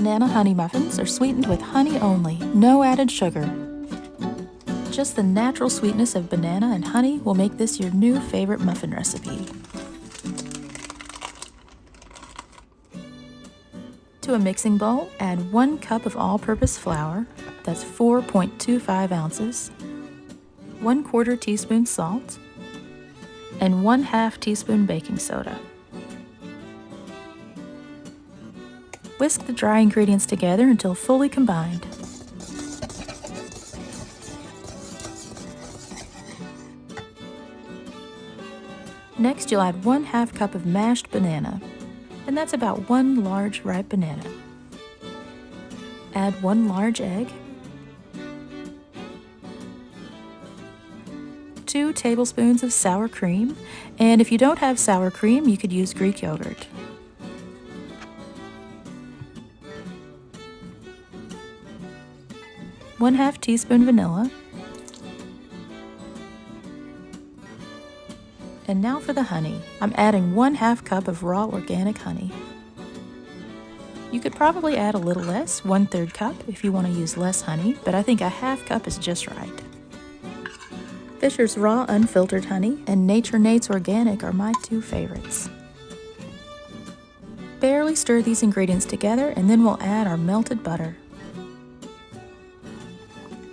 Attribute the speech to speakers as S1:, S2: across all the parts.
S1: Banana honey muffins are sweetened with honey only, no added sugar. Just the natural sweetness of banana and honey will make this your new favorite muffin recipe. To a mixing bowl, add 1 cup of all-purpose flour, that's 4.25 ounces, 1/4 teaspoon salt, and 1/2 teaspoon baking soda. Whisk the dry ingredients together until fully combined. Next, you'll add 1/2 cup of mashed banana, and that's about 1 large ripe banana. Add 1 large egg, 2 tablespoons of sour cream, and if you don't have sour cream, you could use Greek yogurt. One-half teaspoon vanilla. And now for the honey. I'm adding 1/2 cup of raw organic honey. You could probably add a little less, 1/3 cup, if you want to use less honey, but I think a 1/2 cup is just right. Fisher's Raw Unfiltered Honey and Nature Nate's Organic are my 2 favorites. Barely stir these ingredients together and then we'll add our melted butter.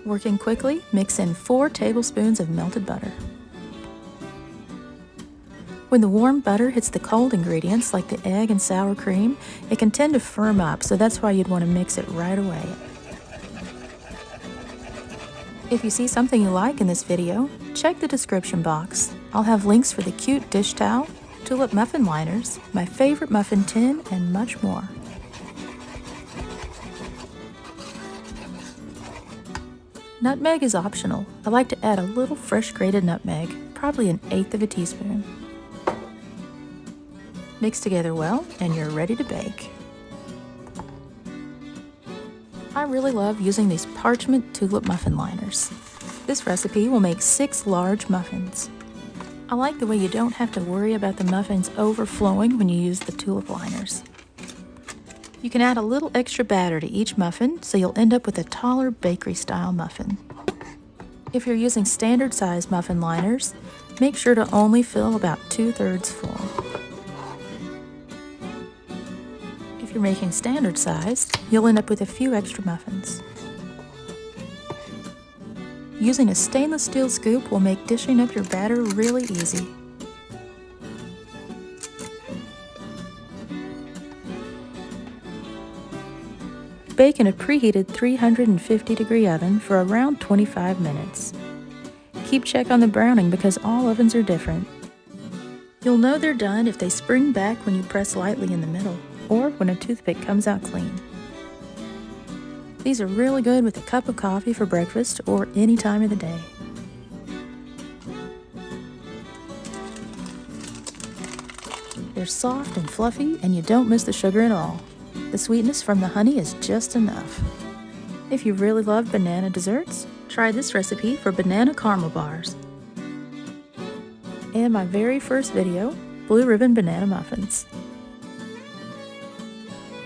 S1: Working quickly, mix in 4 tablespoons of melted butter. When the warm butter hits the cold ingredients like the egg and sour cream, it can tend to firm up, so that's why you'd want to mix it right away. If you see something you like in this video, check the description box. I'll have links for the cute dish towel, tulip muffin liners, my favorite muffin tin, and much more. Nutmeg is optional. I like to add a little fresh grated nutmeg, probably 1/8 teaspoon. Mix together well, and you're ready to bake. I really love using these parchment tulip muffin liners. This recipe will make 6 large muffins. I like the way you don't have to worry about the muffins overflowing when you use the tulip liners. You can add a little extra batter to each muffin, so you'll end up with a taller bakery-style muffin. If you're using standard-size muffin liners, make sure to only fill about 2/3 full. If you're making standard sized, you'll end up with a few extra muffins. Using a stainless steel scoop will make dishing up your batter really easy. Bake in a preheated 350-degree oven for around 25 minutes. Keep check on the browning because all ovens are different. You'll know they're done if they spring back when you press lightly in the middle, or when a toothpick comes out clean. These are really good with a cup of coffee for breakfast or any time of the day. They're soft and fluffy, and you don't miss the sugar at all. The sweetness from the honey is just enough. If you really love banana desserts, try this recipe for banana caramel bars. And my very first video, blue ribbon banana muffins.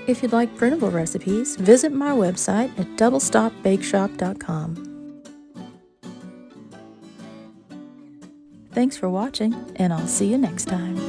S1: If you'd like printable recipes, visit my website at doublestopbakeshop.com. Thanks for watching, and I'll see you next time.